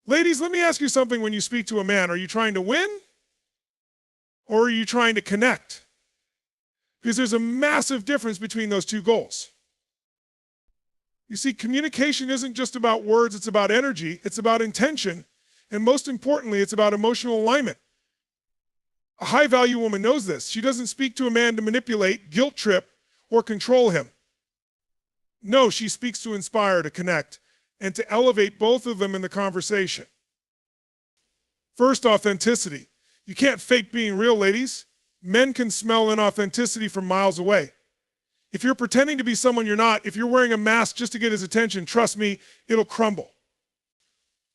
Ladies, let me ask you something when you speak to a man. Are you trying to win or are you trying to connect? Because there's a massive difference between those two goals. You see, communication isn't just about words, it's about energy, it's about intention, and most importantly, it's about emotional alignment. A high-value woman knows this. She doesn't speak to a man to manipulate, guilt trip, or control him. No, she speaks to inspire, to connect, and to elevate both of them in the conversation. First, authenticity. You can't fake being real, ladies. Men can smell inauthenticity from miles away. If you're pretending to be someone you're not, if you're wearing a mask just to get his attention, trust me, it'll crumble.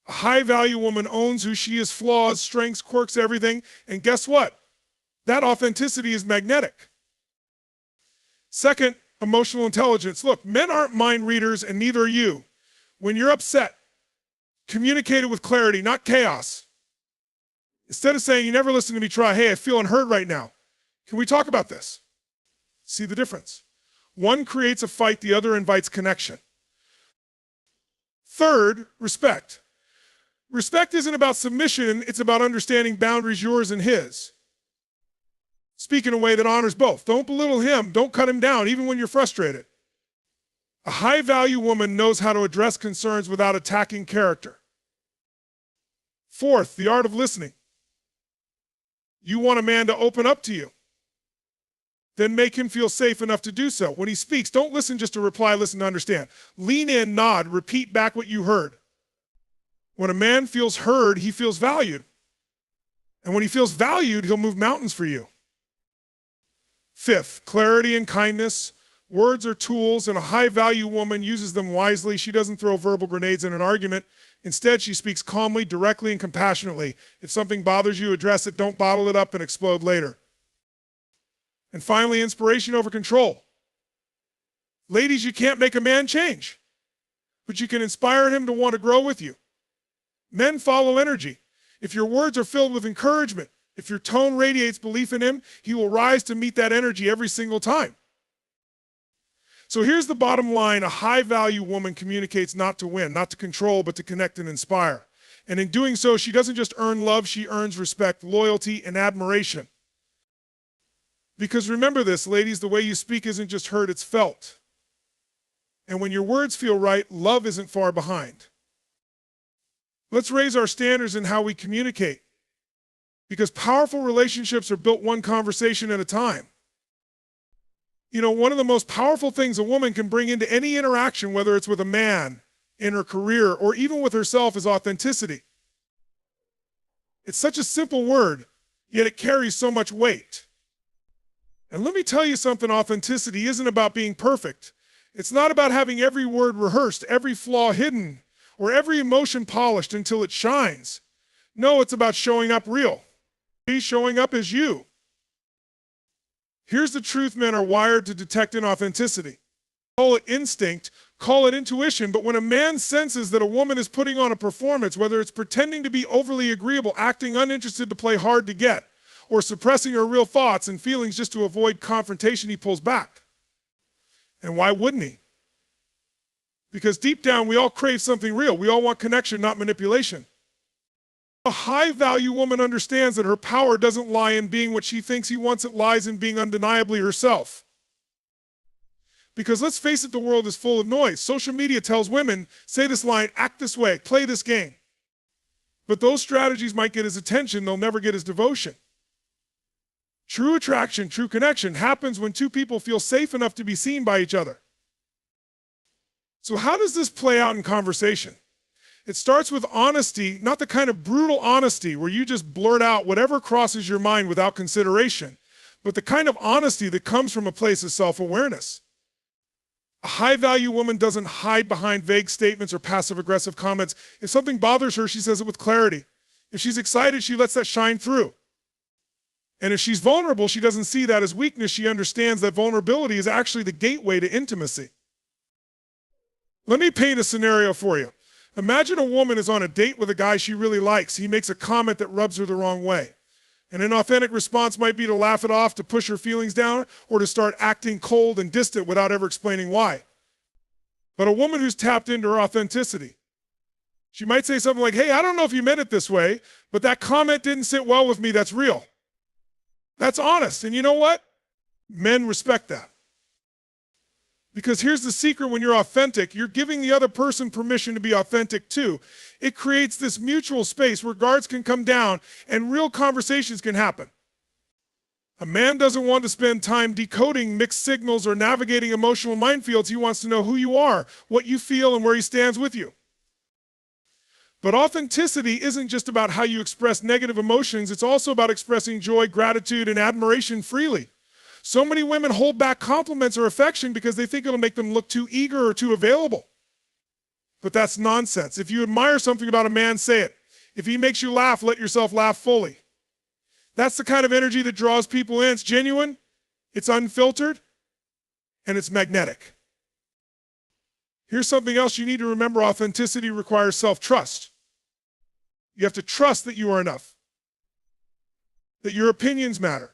A high-value woman owns who she is, flaws, strengths, quirks, everything, and guess what? That authenticity is magnetic. Second, emotional intelligence. Look, men aren't mind readers, and neither are you. When you're upset, communicate it with clarity, not chaos. Instead of saying, you never listen to me, try, hey, I feel unheard right now. Can we talk about this? See the difference? One creates a fight, the other invites connection. Third, respect. Respect isn't about submission, it's about understanding boundaries, yours and his. Speak in a way that honors both. Don't belittle him, don't cut him down, even when you're frustrated. A high-value woman knows how to address concerns without attacking character. Fourth, the art of listening. You want a man to open up to you. Then make him feel safe enough to do so. When he speaks, don't listen just to reply, listen to understand. Lean in, nod, repeat back what you heard. When a man feels heard, he feels valued. And when he feels valued, he'll move mountains for you. Fifth, clarity and kindness. Words are tools, and a high-value woman uses them wisely. She doesn't throw verbal grenades in an argument. Instead, she speaks calmly, directly, and compassionately. If something bothers you, address it. Don't bottle it up and explode later. And finally, inspiration over control. Ladies, you can't make a man change, but you can inspire him to want to grow with you. Men follow energy. If your words are filled with encouragement, if your tone radiates belief in him, he will rise to meet that energy every single time. So here's the bottom line. A high-value woman communicates not to win, not to control, but to connect and inspire. And in doing so, she doesn't just earn love, she earns respect, loyalty, and admiration. Because remember this, ladies, the way you speak isn't just heard, it's felt. And when your words feel right, love isn't far behind. Let's raise our standards in how we communicate. Because powerful relationships are built one conversation at a time. You know, one of the most powerful things a woman can bring into any interaction, whether it's with a man, in her career, or even with herself, is authenticity. It's such a simple word, yet it carries so much weight. And let me tell you something, authenticity isn't about being perfect. It's not about having every word rehearsed, every flaw hidden, or every emotion polished until it shines. No, it's about showing up real. Showing up as you. Here's the truth men are wired to detect inauthenticity. Call it instinct, call it intuition, but when a man senses that a woman is putting on a performance, whether it's pretending to be overly agreeable, acting uninterested to play hard to get, or suppressing her real thoughts and feelings just to avoid confrontation, he pulls back. And why wouldn't he? Because deep down, we all crave something real. We all want connection, not manipulation. A high-value woman understands that her power doesn't lie in being what she thinks he wants, it lies in being undeniably herself. Because let's face it, the world is full of noise. Social media tells women, say this line, act this way, play this game. But those strategies might get his attention, they'll never get his devotion. True attraction, true connection happens when two people feel safe enough to be seen by each other. So how does this play out in conversation? It starts with honesty, not the kind of brutal honesty where you just blurt out whatever crosses your mind without consideration, but the kind of honesty that comes from a place of self-awareness. A high-value woman doesn't hide behind vague statements or passive-aggressive comments. If something bothers her, she says it with clarity. If she's excited, she lets that shine through. And if she's vulnerable, she doesn't see that as weakness. She understands that vulnerability is actually the gateway to intimacy. Let me paint a scenario for you. Imagine a woman is on a date with a guy she really likes. He makes a comment that rubs her the wrong way. And an authentic response might be to laugh it off, to push her feelings down, or to start acting cold and distant without ever explaining why. But a woman who's tapped into her authenticity, She might say something like, hey, I don't know if you meant it this way, but that comment didn't sit well with me. That's real. That's honest. And you know what? Men respect that. Because here's the secret: when you're authentic, you're giving the other person permission to be authentic too. It creates this mutual space where guards can come down and real conversations can happen. A man doesn't want to spend time decoding mixed signals or navigating emotional minefields. He wants to know who you are, what you feel, and where he stands with you. But authenticity isn't just about how you express negative emotions. It's also about expressing joy, gratitude, and admiration freely. So many women hold back compliments or affection because they think it'll make them look too eager or too available. But that's nonsense. If you admire something about a man, say it. If he makes you laugh, let yourself laugh fully. That's the kind of energy that draws people in. It's genuine, it's unfiltered, and it's magnetic. Here's something else you need to remember: authenticity requires self-trust. You have to trust that you are enough, that your opinions matter,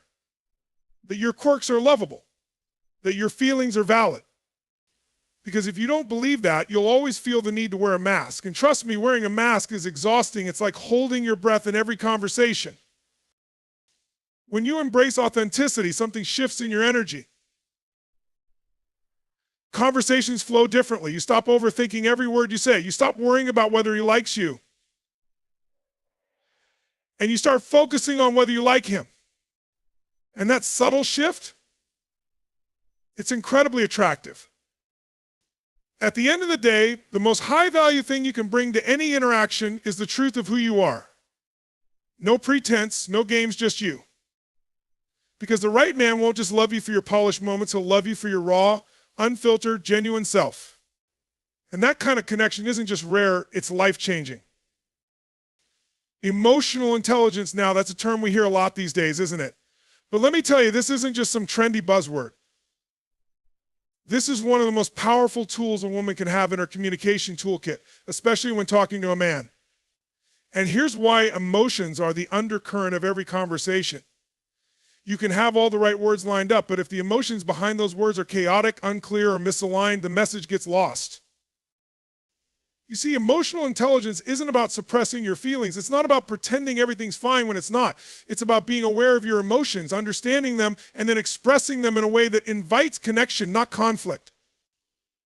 that your quirks are lovable, that your feelings are valid. Because if you don't believe that, you'll always feel the need to wear a mask. And trust me, wearing a mask is exhausting. It's like holding your breath in every conversation. When you embrace authenticity, something shifts in your energy. Conversations flow differently. You stop overthinking every word you say. You stop worrying about whether he likes you. And you start focusing on whether you like him. And that subtle shift, it's incredibly attractive. At the end of the day, the most high-value thing you can bring to any interaction is the truth of who you are. No pretense, no games, just you. Because the right man won't just love you for your polished moments, he'll love you for your raw, unfiltered, genuine self. And that kind of connection isn't just rare, it's life-changing. Emotional intelligence now, that's a term we hear a lot these days, isn't it? But let me tell you, this isn't just some trendy buzzword. This is one of the most powerful tools a woman can have in her communication toolkit, especially when talking to a man. And here's why emotions are the undercurrent of every conversation. You can have all the right words lined up, but if the emotions behind those words are chaotic, unclear, or misaligned, the message gets lost. You see, emotional intelligence isn't about suppressing your feelings. It's not about pretending everything's fine when it's not. It's about being aware of your emotions, understanding them, and then expressing them in a way that invites connection, not conflict.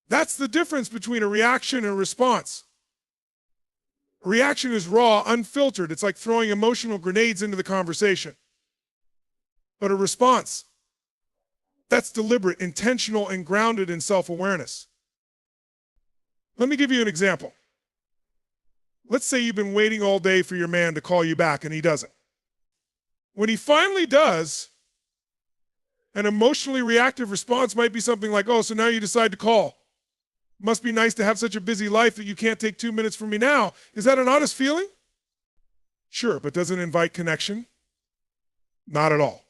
That's the difference between a reaction and a response. A reaction is raw, unfiltered. It's like throwing emotional grenades into the conversation. But a response, that's deliberate, intentional, and grounded in self-awareness. Let me give you an example. Let's say you've been waiting all day for your man to call you back and he doesn't. When he finally does, an emotionally reactive response might be something like, oh, so now you decide to call. Must be nice to have such a busy life that you can't take 2 minutes from me now. Is that an honest feeling? Sure, but does it invite connection? Not at all.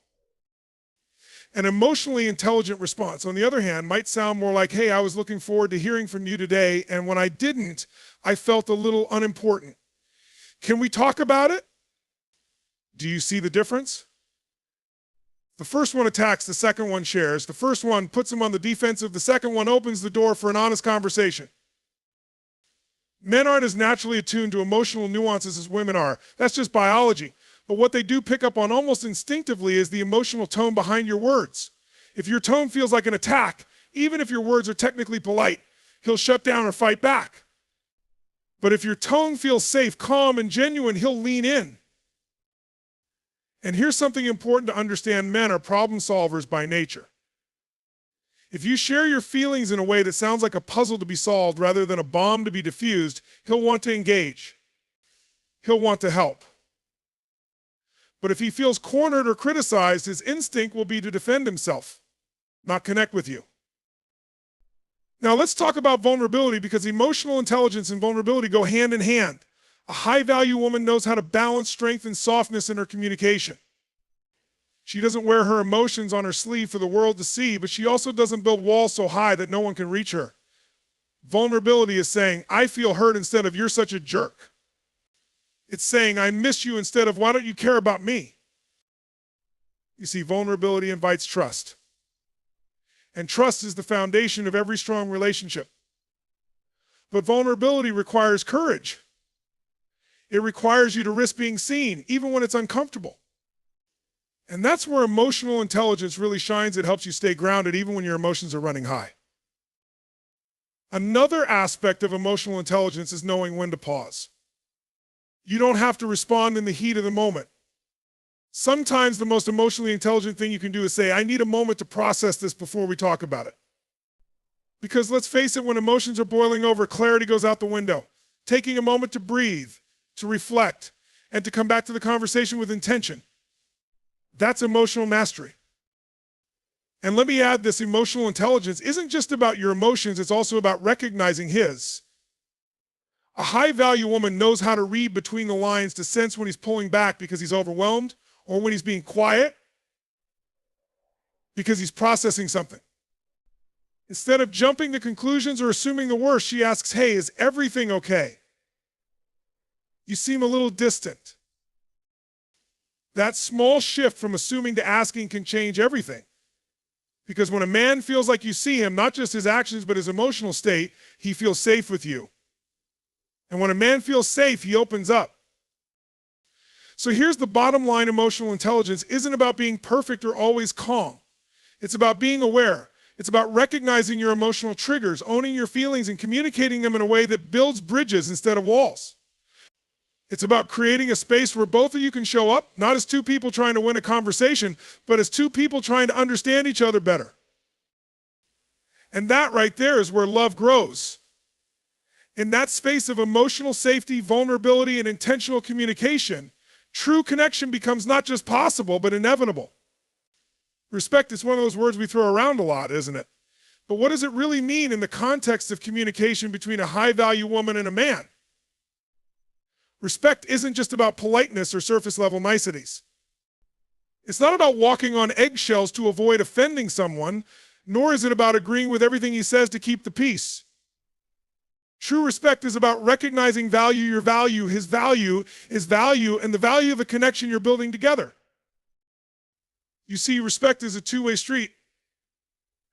An emotionally intelligent response, on the other hand, might sound more like, hey, I was looking forward to hearing from you today, and when I didn't, I felt a little unimportant. Can we talk about it? Do you see the difference? The first one attacks, the second one shares. The first one puts him on the defensive. The second one opens the door for an honest conversation. Men aren't as naturally attuned to emotional nuances as women are. That's just biology. But what they do pick up on almost instinctively is the emotional tone behind your words. If your tone feels like an attack, even if your words are technically polite, he'll shut down or fight back. But if your tone feels safe, calm, and genuine, he'll lean in. And here's something important to understand: men are problem solvers by nature. If you share your feelings in a way that sounds like a puzzle to be solved rather than a bomb to be diffused, he'll want to engage. He'll want to help. But if he feels cornered or criticized, his instinct will be to defend himself, not connect with you. Now let's talk about vulnerability, because emotional intelligence and vulnerability go hand in hand. A high-value woman knows how to balance strength and softness in her communication. She doesn't wear her emotions on her sleeve for the world to see, but she also doesn't build walls so high that no one can reach her. Vulnerability is saying, I feel hurt, instead of you're such a jerk. It's saying, I miss you, instead of why don't you care about me? You see, vulnerability invites trust. And trust is the foundation of every strong relationship. But vulnerability requires courage. It requires you to risk being seen, even when it's uncomfortable. And that's where emotional intelligence really shines. It helps you stay grounded even when your emotions are running high. Another aspect of emotional intelligence is knowing when to pause. You don't have to respond in the heat of the moment. Sometimes the most emotionally intelligent thing you can do is say, I need a moment to process this before we talk about it. Because let's face it, when emotions are boiling over, clarity goes out the window. Taking a moment to breathe, to reflect, and to come back to the conversation with intention. That's emotional mastery. And let me add, this emotional intelligence isn't just about your emotions, it's also about recognizing his. A high-value woman knows how to read between the lines to sense when he's pulling back because he's overwhelmed, or when he's being quiet because he's processing something. Instead of jumping to conclusions or assuming the worst, she asks, hey, is everything okay? You seem a little distant. That small shift from assuming to asking can change everything. Because when a man feels like you see him, not just his actions, but his emotional state, he feels safe with you. And when a man feels safe, he opens up. So here's the bottom line: emotional intelligence isn't about being perfect or always calm. It's about being aware. It's about recognizing your emotional triggers, owning your feelings, and communicating them in a way that builds bridges instead of walls. It's about creating a space where both of you can show up, not as two people trying to win a conversation, but as two people trying to understand each other better. And that right there is where love grows. In that space of emotional safety, vulnerability, and intentional communication, true connection becomes not just possible, but inevitable. Respect is one of those words we throw around a lot, isn't it? But what does it really mean in the context of communication between a high-value woman and a man? Respect isn't just about politeness or surface-level niceties. It's not about walking on eggshells to avoid offending someone, nor is it about agreeing with everything he says to keep the peace. True respect is about recognizing value, your value, his value, his value, and the value of a connection you're building together. You see, respect is a two-way street.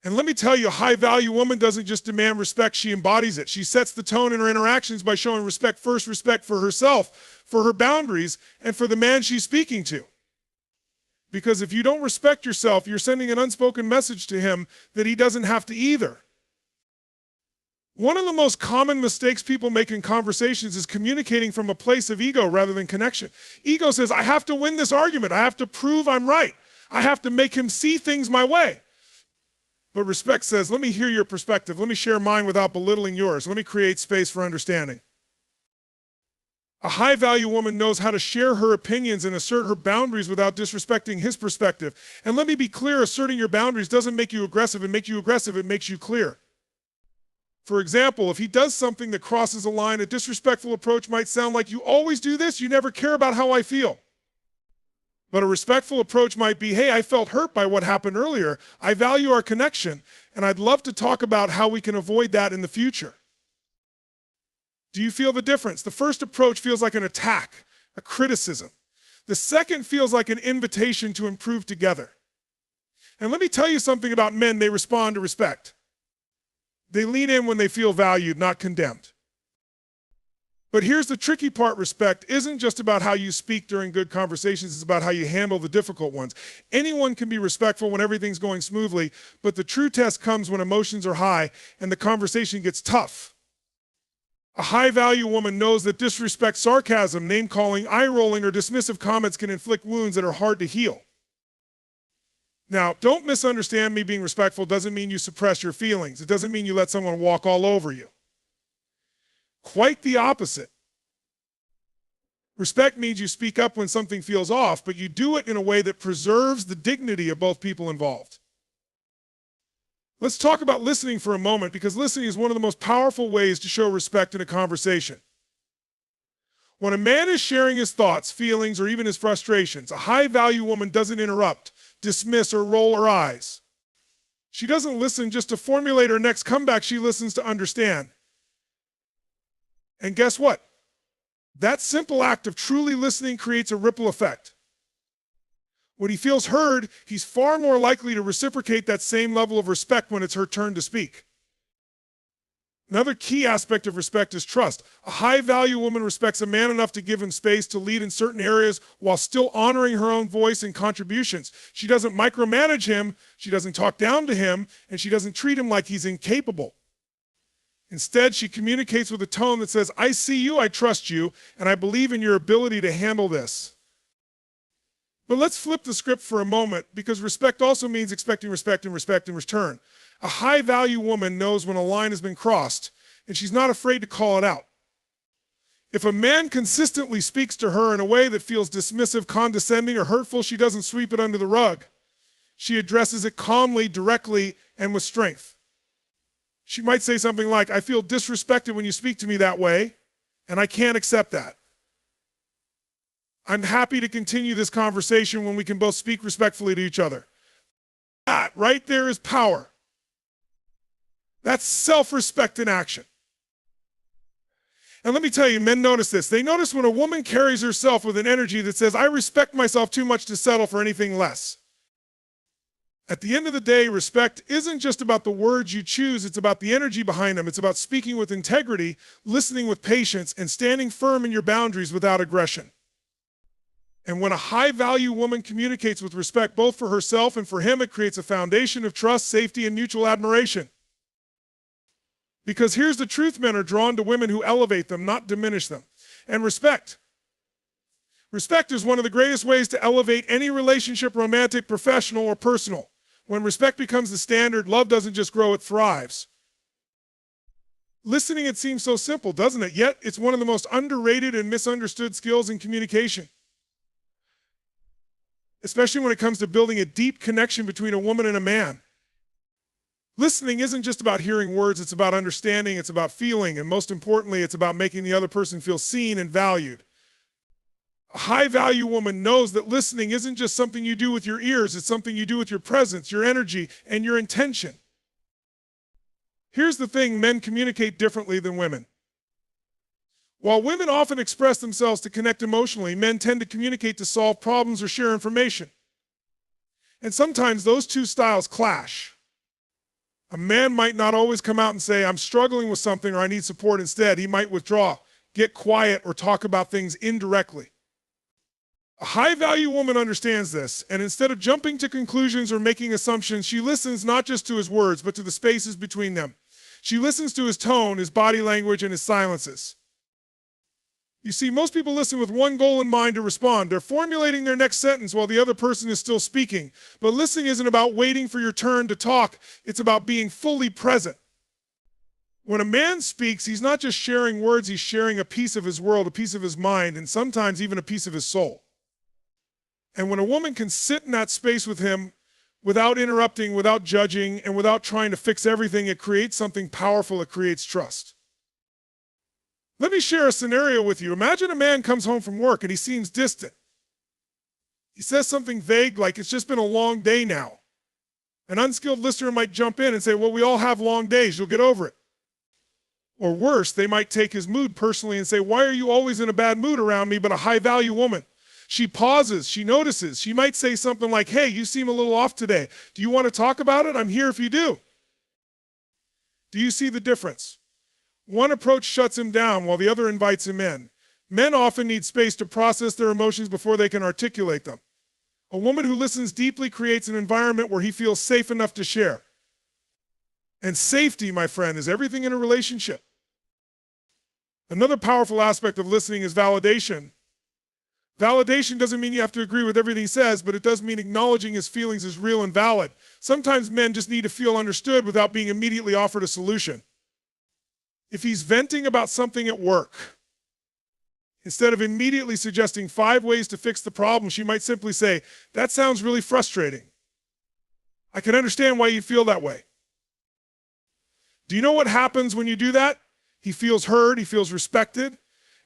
And let me tell you, a high-value woman doesn't just demand respect, she embodies it. She sets the tone in her interactions by showing respect first, respect for herself, for her boundaries, and for the man she's speaking to. Because if you don't respect yourself, you're sending an unspoken message to him that he doesn't have to either. One of the most common mistakes people make in conversations is communicating from a place of ego rather than connection. Ego says, I have to win this argument. I have to prove I'm right. I have to make him see things my way. But respect says, let me hear your perspective. Let me share mine without belittling yours. Let me create space for understanding. A high-value woman knows how to share her opinions and assert her boundaries without disrespecting his perspective. And let me be clear, asserting your boundaries doesn't make you aggressive. It makes you clear. For example, if he does something that crosses a line, a disrespectful approach might sound like, you always do this, you never care about how I feel. But a respectful approach might be, hey, I felt hurt by what happened earlier. I value our connection, and I'd love to talk about how we can avoid that in the future. Do you feel the difference? The first approach feels like an attack, a criticism. The second feels like an invitation to improve together. And let me tell you something about men: they respond to respect. They lean in when they feel valued, not condemned. But here's the tricky part: respect isn't just about how you speak during good conversations, it's about how you handle the difficult ones. Anyone can be respectful when everything's going smoothly, but the true test comes when emotions are high and the conversation gets tough. A high-value woman knows that disrespect, sarcasm, name-calling, eye-rolling, or dismissive comments can inflict wounds that are hard to heal. Now, don't misunderstand me. Being respectful doesn't mean you suppress your feelings. It doesn't mean you let someone walk all over you. Quite the opposite. Respect means you speak up when something feels off, but you do it in a way that preserves the dignity of both people involved. Let's talk about listening for a moment, because listening is one of the most powerful ways to show respect in a conversation. When a man is sharing his thoughts, feelings, or even his frustrations, a high-value woman doesn't interrupt, dismiss, or roll her eyes. She doesn't listen just to formulate her next comeback, she listens to understand. And guess what? That simple act of truly listening creates a ripple effect. When he feels heard, he's far more likely to reciprocate that same level of respect when it's her turn to speak. Another key aspect of respect is trust. A high-value woman respects a man enough to give him space to lead in certain areas while still honoring her own voice and contributions. She doesn't micromanage him, she doesn't talk down to him, and she doesn't treat him like he's incapable. Instead, she communicates with a tone that says, I see you, I trust you, and I believe in your ability to handle this. But let's flip the script for a moment, because respect also means expecting respect and respect in return. A high-value woman knows when a line has been crossed, and she's not afraid to call it out. If a man consistently speaks to her in a way that feels dismissive, condescending, or hurtful, she doesn't sweep it under the rug. She addresses it calmly, directly, and with strength. She might say something like, I feel disrespected when you speak to me that way, and I can't accept that. I'm happy to continue this conversation when we can both speak respectfully to each other. That right there is power. That's self-respect in action. And let me tell you, men notice this. They notice when a woman carries herself with an energy that says, I respect myself too much to settle for anything less. At the end of the day, respect isn't just about the words you choose, it's about the energy behind them. It's about speaking with integrity, listening with patience, and standing firm in your boundaries without aggression. And when a high-value woman communicates with respect both for herself and for him, it creates a foundation of trust, safety, and mutual admiration. Because here's the truth, men are drawn to women who elevate them, not diminish them. And respect. Respect is one of the greatest ways to elevate any relationship, romantic, professional, or personal. When respect becomes the standard, love doesn't just grow, it thrives. Listening, it seems so simple, doesn't it? Yet, it's one of the most underrated and misunderstood skills in communication. Especially when it comes to building a deep connection between a woman and a man. Listening isn't just about hearing words, it's about understanding, it's about feeling, and most importantly, it's about making the other person feel seen and valued. A high-value woman knows that listening isn't just something you do with your ears, it's something you do with your presence, your energy, and your intention. Here's the thing, men communicate differently than women. While women often express themselves to connect emotionally, men tend to communicate to solve problems or share information. And sometimes those two styles clash. A man might not always come out and say, I'm struggling with something or I need support. Instead, he might withdraw, get quiet, or talk about things indirectly. A high-value woman understands this, and instead of jumping to conclusions or making assumptions, she listens not just to his words, but to the spaces between them. She listens to his tone, his body language, and his silences. You see, most people listen with one goal in mind to respond. They're formulating their next sentence while the other person is still speaking. But listening isn't about waiting for your turn to talk. It's about being fully present. When a man speaks, he's not just sharing words, he's sharing a piece of his world, a piece of his mind, and sometimes even a piece of his soul. And when a woman can sit in that space with him without interrupting, without judging, and without trying to fix everything, it creates something powerful. It creates trust. Let me share a scenario with you. Imagine a man comes home from work and he seems distant. He says something vague like, it's just been a long day now. An unskilled listener might jump in and say, well, we all have long days, you'll get over it. Or worse, they might take his mood personally and say, why are you always in a bad mood around me, but a high-value woman? She pauses, she notices. She might say something like, hey, you seem a little off today. Do you want to talk about it? I'm here if you do. Do you see the difference? One approach shuts him down while the other invites him in. Men often need space to process their emotions before they can articulate them. A woman who listens deeply creates an environment where he feels safe enough to share. And safety, my friend, is everything in a relationship. Another powerful aspect of listening is validation. Validation doesn't mean you have to agree with everything he says, but it does mean acknowledging his feelings is real and valid. Sometimes men just need to feel understood without being immediately offered a solution. If he's venting about something at work, instead of immediately suggesting 5 ways to fix the problem, she might simply say, that sounds really frustrating. I can understand why you feel that way. Do you know what happens when you do that? He feels heard, he feels respected,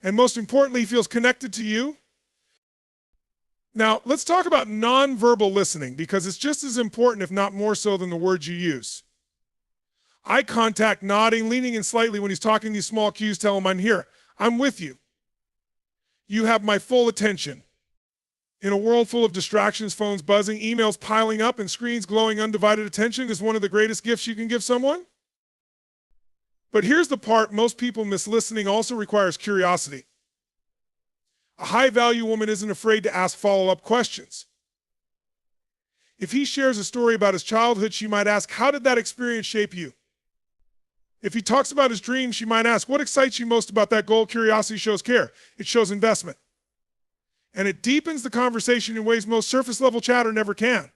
and most importantly, he feels connected to you. Now, let's talk about nonverbal listening, because it's just as important, if not more so, than the words you use. Eye contact, nodding, leaning in slightly when he's talking, these small cues tell him, I'm here. I'm with you. You have my full attention. In a world full of distractions, phones buzzing, emails piling up, and screens glowing, undivided attention is one of the greatest gifts you can give someone. But here's the part most people miss: listening also requires curiosity. A high-value woman isn't afraid to ask follow-up questions. If he shares a story about his childhood, she might ask, how did that experience shape you? If he talks about his dreams, she might ask, what excites you most about that goal? Curiosity shows care. It shows investment. And it deepens the conversation in ways most surface-level chatter never can.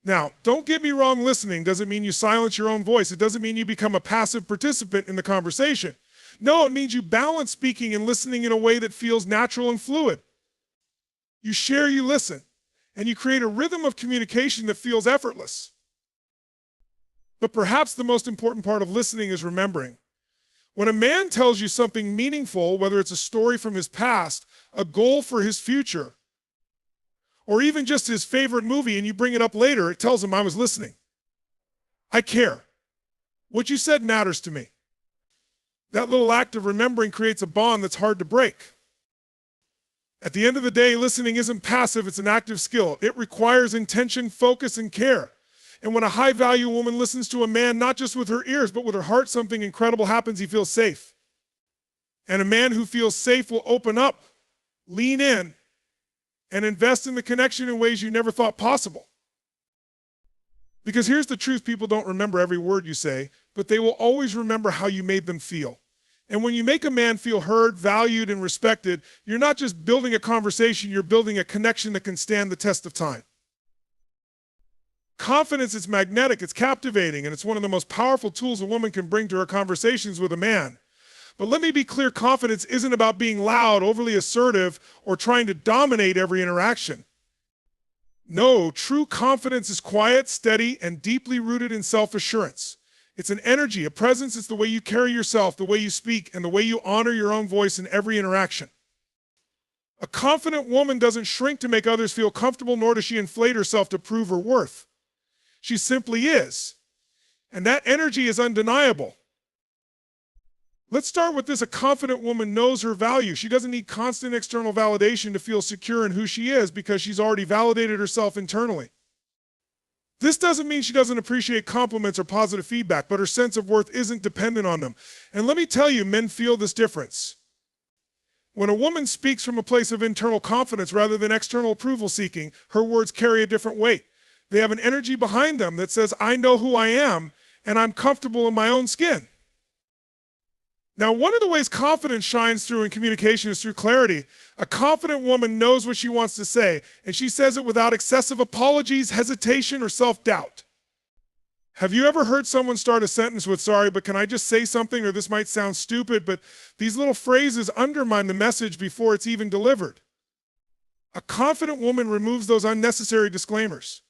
Now, don't get me wrong, listening doesn't mean you silence your own voice. It doesn't mean you become a passive participant in the conversation. No, it means you balance speaking and listening in a way that feels natural and fluid. You share, you listen, and you create a rhythm of communication that feels effortless. But perhaps the most important part of listening is remembering. When a man tells you something meaningful, whether it's a story from his past, a goal for his future, or even just his favorite movie, and you bring it up later, it tells him, I was listening. I care. What you said matters to me. That little act of remembering creates a bond that's hard to break. At the end of the day, listening isn't passive, it's an active skill. It requires intention, focus, and care. And when a high-value woman listens to a man, not just with her ears, but with her heart, something incredible happens. He feels safe. And a man who feels safe will open up, lean in, and invest in the connection in ways you never thought possible. Because here's the truth: people don't remember every word you say, but they will always remember how you made them feel. And when you make a man feel heard, valued, and respected, you're not just building a conversation, you're building a connection that can stand the test of time. Confidence is magnetic, it's captivating, and it's one of the most powerful tools a woman can bring to her conversations with a man. But let me be clear, confidence isn't about being loud, overly assertive, or trying to dominate every interaction. No, true confidence is quiet, steady, and deeply rooted in self-assurance. It's an energy, a presence. It's the way you carry yourself, the way you speak, and the way you honor your own voice in every interaction. A confident woman doesn't shrink to make others feel comfortable, nor does she inflate herself to prove her worth. She simply is. And that energy is undeniable. Let's start with this. A confident woman knows her value. She doesn't need constant external validation to feel secure in who she is, because she's already validated herself internally. This doesn't mean she doesn't appreciate compliments or positive feedback, but her sense of worth isn't dependent on them. And let me tell you, men feel this difference. When a woman speaks from a place of internal confidence rather than external approval seeking, her words carry a different weight. They have an energy behind them that says, I know who I am, and I'm comfortable in my own skin. Now, one of the ways confidence shines through in communication is through clarity. A confident woman knows what she wants to say, and she says it without excessive apologies, hesitation, or self-doubt. Have you ever heard someone start a sentence with, sorry, but can I just say something, or this might sound stupid, but these little phrases undermine the message before it's even delivered? A confident woman removes those unnecessary disclaimers.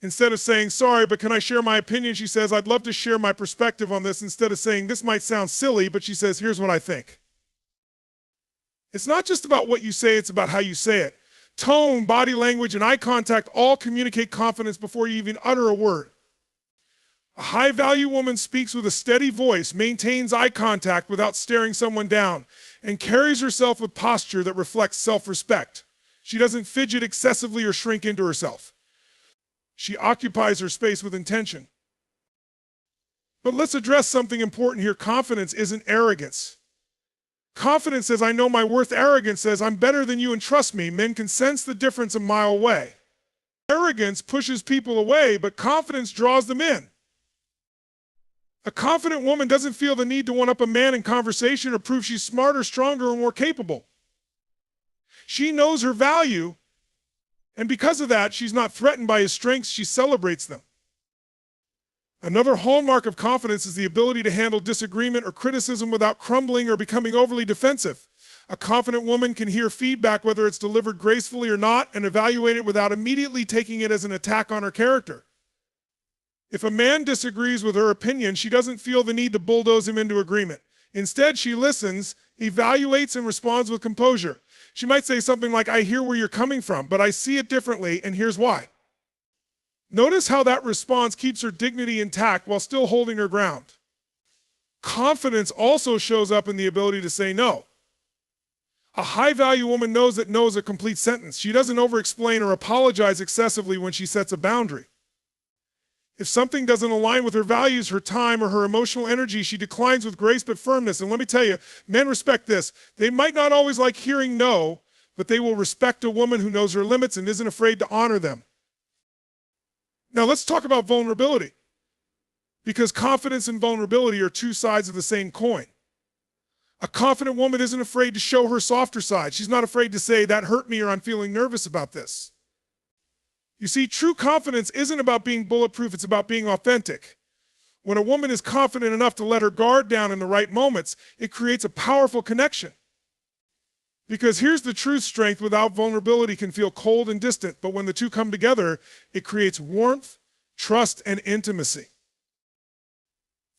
Instead of saying, sorry, but can I share my opinion, she says, I'd love to share my perspective on this. Instead of saying, this might sound silly, but she says, here's what I think. It's not just about what you say, it's about how you say it. Tone, body language, and eye contact all communicate confidence before you even utter a word. A high-value woman speaks with a steady voice, maintains eye contact without staring someone down, and carries herself with posture that reflects self-respect. She doesn't fidget excessively or shrink into herself. She occupies her space with intention. But let's address something important here. Confidence isn't arrogance. Confidence says, I know my worth. Arrogance says, I'm better than you and trust me. Men can sense the difference a mile away. Arrogance pushes people away, but confidence draws them in. A confident woman doesn't feel the need to one-up a man in conversation or prove she's smarter, stronger, or more capable. She knows her value, and because of that, she's not threatened by his strengths, she celebrates them. Another hallmark of confidence is the ability to handle disagreement or criticism without crumbling or becoming overly defensive. A confident woman can hear feedback, whether it's delivered gracefully or not, and evaluate it without immediately taking it as an attack on her character. If a man disagrees with her opinion, she doesn't feel the need to bulldoze him into agreement. Instead, she listens, evaluates, and responds with composure. She might say something like, I hear where you're coming from, but I see it differently, and here's why. Notice how that response keeps her dignity intact while still holding her ground. Confidence also shows up in the ability to say no. A high-value woman knows that no is a complete sentence. She doesn't over-explain or apologize excessively when she sets a boundary. If something doesn't align with her values, her time, or her emotional energy, she declines with grace but firmness. And let me tell you, men respect this. They might not always like hearing no, but they will respect a woman who knows her limits and isn't afraid to honor them. Now let's talk about vulnerability, because confidence and vulnerability are two sides of the same coin. A confident woman isn't afraid to show her softer side. She's not afraid to say, that hurt me, or I'm feeling nervous about this. You see, true confidence isn't about being bulletproof, it's about being authentic. When a woman is confident enough to let her guard down in the right moments, it creates a powerful connection. Because here's the truth: strength without vulnerability can feel cold and distant, but when the two come together, it creates warmth, trust, and intimacy.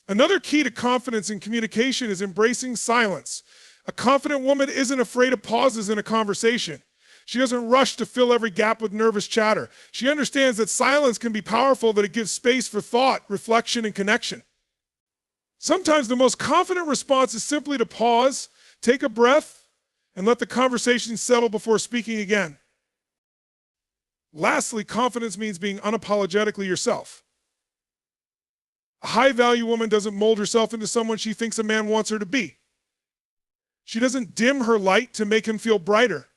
Another key to confidence in communication is embracing silence. A confident woman isn't afraid of pauses in a conversation. She doesn't rush to fill every gap with nervous chatter. She understands that silence can be powerful, that it gives space for thought, reflection, and connection. Sometimes the most confident response is simply to pause, take a breath, and let the conversation settle before speaking again. Lastly, confidence means being unapologetically yourself. A high-value woman doesn't mold herself into someone she thinks a man wants her to be. She doesn't dim her light to make him feel brighter.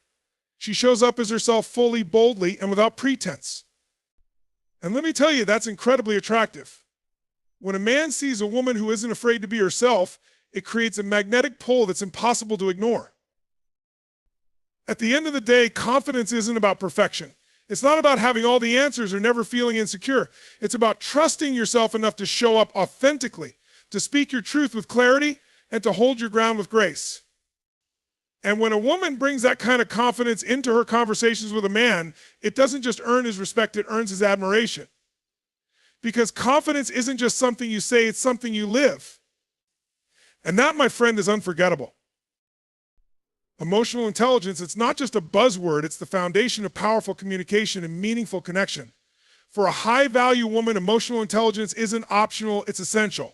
She shows up as herself fully, boldly, and without pretense. And let me tell you, that's incredibly attractive. When a man sees a woman who isn't afraid to be herself, it creates a magnetic pull that's impossible to ignore. At the end of the day, confidence isn't about perfection. It's not about having all the answers or never feeling insecure. It's about trusting yourself enough to show up authentically, to speak your truth with clarity, and to hold your ground with grace. And when a woman brings that kind of confidence into her conversations with a man, it doesn't just earn his respect, it earns his admiration. Because confidence isn't just something you say, it's something you live. And that, my friend, is unforgettable. Emotional intelligence, it's not just a buzzword, it's the foundation of powerful communication and meaningful connection. For a high-value woman, emotional intelligence isn't optional, it's essential.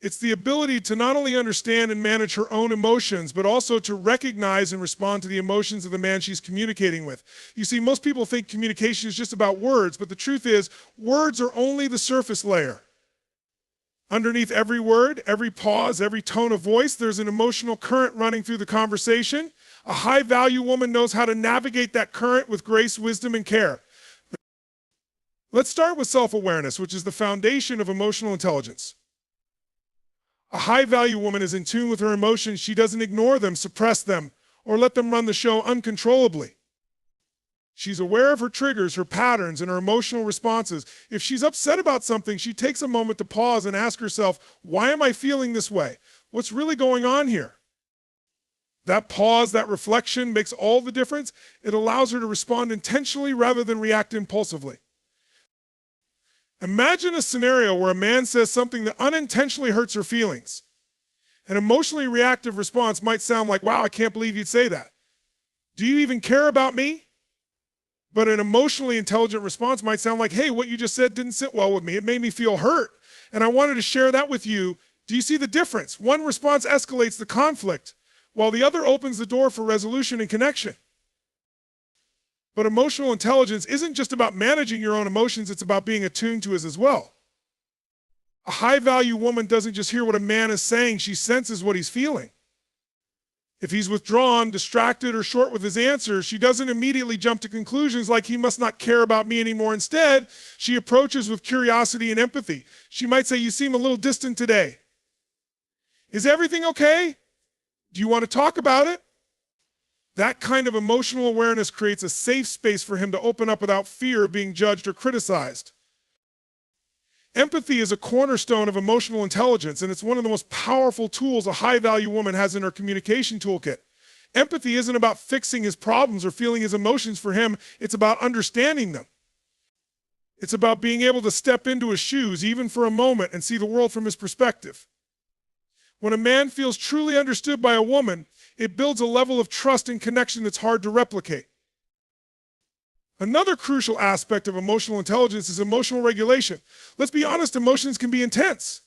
It's the ability to not only understand and manage her own emotions, but also to recognize and respond to the emotions of the man she's communicating with. You see, most people think communication is just about words, but the truth is, words are only the surface layer. Underneath every word, every pause, every tone of voice, there's an emotional current running through the conversation. A high-value woman knows how to navigate that current with grace, wisdom, and care. Let's start with self-awareness, which is the foundation of emotional intelligence. A high-value woman is in tune with her emotions. She doesn't ignore them, suppress them, or let them run the show uncontrollably. She's aware of her triggers, her patterns, and her emotional responses. If she's upset about something, she takes a moment to pause and ask herself, why am I feeling this way? What's really going on here? That pause, that reflection makes all the difference. It allows her to respond intentionally rather than react impulsively. Imagine a scenario where a man says something that unintentionally hurts her feelings. An emotionally reactive response might sound like, wow, I can't believe you'd say that. Do you even care about me? But an emotionally intelligent response might sound like, hey, what you just said didn't sit well with me. It made me feel hurt, and I wanted to share that with you. Do you see the difference? One response escalates the conflict, while the other opens the door for resolution and connection. But emotional intelligence isn't just about managing your own emotions, it's about being attuned to his as well. A high-value woman doesn't just hear what a man is saying, she senses what he's feeling. If he's withdrawn, distracted, or short with his answers, she doesn't immediately jump to conclusions like he must not care about me anymore. Instead, she approaches with curiosity and empathy. She might say, you seem a little distant today. Is everything okay? Do you want to talk about it? That kind of emotional awareness creates a safe space for him to open up without fear of being judged or criticized. Empathy is a cornerstone of emotional intelligence, and it's one of the most powerful tools a high-value woman has in her communication toolkit. Empathy isn't about fixing his problems or feeling his emotions for him. It's about understanding them. It's about being able to step into his shoes, even for a moment, and see the world from his perspective. When a man feels truly understood by a woman, it builds a level of trust and connection that's hard to replicate. Another crucial aspect of emotional intelligence is emotional regulation. Let's be honest, emotions can be intense.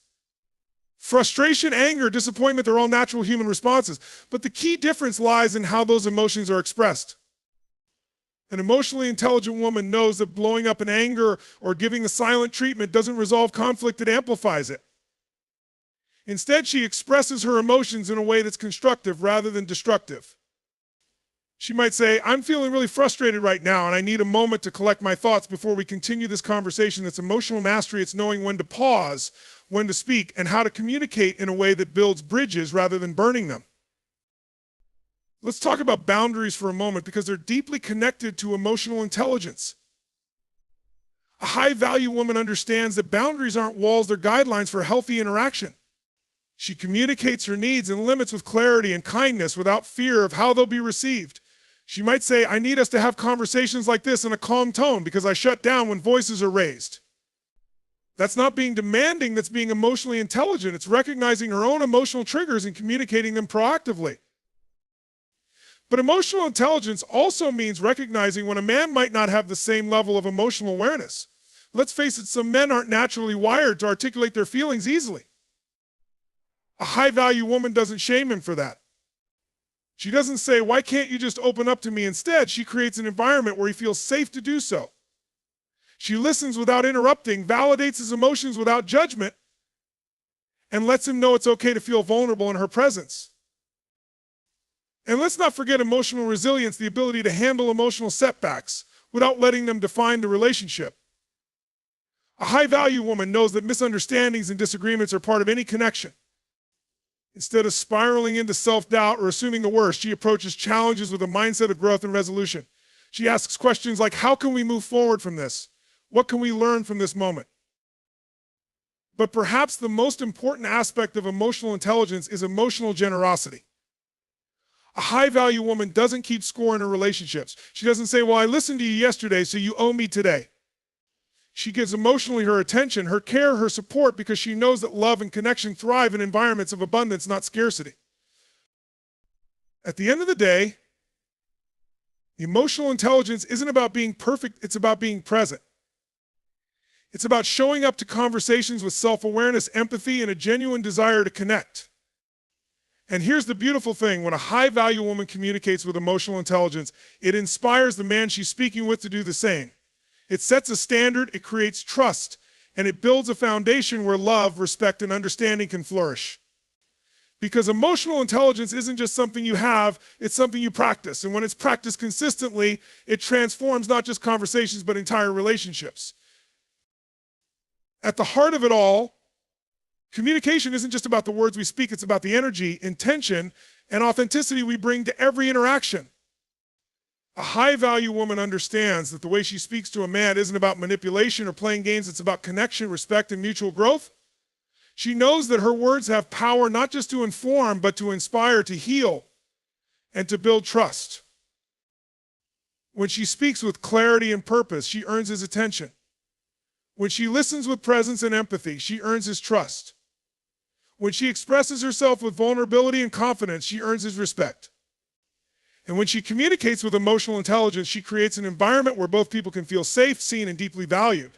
Frustration, anger, disappointment, they're all natural human responses. But the key difference lies in how those emotions are expressed. An emotionally intelligent woman knows that blowing up in anger or giving a silent treatment doesn't resolve conflict, it amplifies it. Instead, she expresses her emotions in a way that's constructive rather than destructive. She might say, I'm feeling really frustrated right now and I need a moment to collect my thoughts before we continue this conversation. That's emotional mastery. It's knowing when to pause, when to speak, and how to communicate in a way that builds bridges rather than burning them. Let's talk about boundaries for a moment because they're deeply connected to emotional intelligence. A high-value woman understands that boundaries aren't walls, they're guidelines for healthy interaction. She communicates her needs and limits with clarity and kindness without fear of how they'll be received. She might say, I need us to have conversations like this in a calm tone because I shut down when voices are raised. That's not being demanding, that's being emotionally intelligent. It's recognizing her own emotional triggers and communicating them proactively. But emotional intelligence also means recognizing when a man might not have the same level of emotional awareness. Let's face it, some men aren't naturally wired to articulate their feelings easily. A high-value woman doesn't shame him for that. She doesn't say, why can't you just open up to me? Instead, she creates an environment where he feels safe to do so. She listens without interrupting, validates his emotions without judgment, and lets him know it's okay to feel vulnerable in her presence. And let's not forget emotional resilience, the ability to handle emotional setbacks without letting them define the relationship. A high-value woman knows that misunderstandings and disagreements are part of any connection. Instead of spiraling into self-doubt or assuming the worst, she approaches challenges with a mindset of growth and resolution. She asks questions like, how can we move forward from this? What can we learn from this moment? But perhaps the most important aspect of emotional intelligence is emotional generosity. A high-value woman doesn't keep score in her relationships. She doesn't say, well, I listened to you yesterday, so you owe me today. She gives emotionally her attention, her care, her support, because she knows that love and connection thrive in environments of abundance, not scarcity. At the end of the day, emotional intelligence isn't about being perfect, it's about being present. It's about showing up to conversations with self-awareness, empathy, and a genuine desire to connect. And here's the beautiful thing, when a high-value woman communicates with emotional intelligence, it inspires the man she's speaking with to do the same. It sets a standard, it creates trust, and it builds a foundation where love, respect, and understanding can flourish. Because emotional intelligence isn't just something you have, it's something you practice. And when it's practiced consistently, it transforms not just conversations, but entire relationships. At the heart of it all, communication isn't just about the words we speak, it's about the energy, intention, and authenticity we bring to every interaction. A high-value woman understands that the way she speaks to a man isn't about manipulation or playing games, it's about connection, respect, and mutual growth. She knows that her words have power not just to inform, but to inspire, to heal, and to build trust. When she speaks with clarity and purpose, she earns his attention. When she listens with presence and empathy, she earns his trust. When she expresses herself with vulnerability and confidence, she earns his respect. And when she communicates with emotional intelligence, she creates an environment where both people can feel safe, seen, and deeply valued.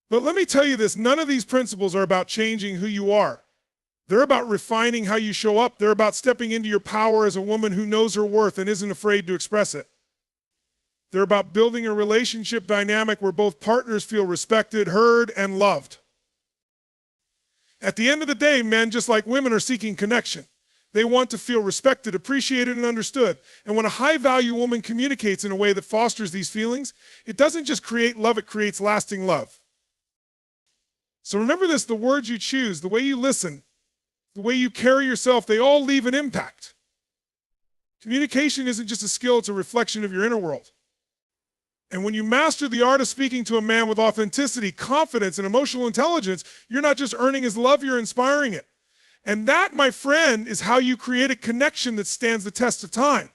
But let me tell you this, none of these principles are about changing who you are. They're about refining how you show up. They're about stepping into your power as a woman who knows her worth and isn't afraid to express it. They're about building a relationship dynamic where both partners feel respected, heard, and loved. At the end of the day, men, just like women, are seeking connection. They want to feel respected, appreciated, and understood. And when a high-value woman communicates in a way that fosters these feelings, it doesn't just create love, it creates lasting love. So remember this, the words you choose, the way you listen, the way you carry yourself, they all leave an impact. Communication isn't just a skill, it's a reflection of your inner world. And when you master the art of speaking to a man with authenticity, confidence, and emotional intelligence, you're not just earning his love, you're inspiring it. And that, my friend, is how you create a connection that stands the test of time.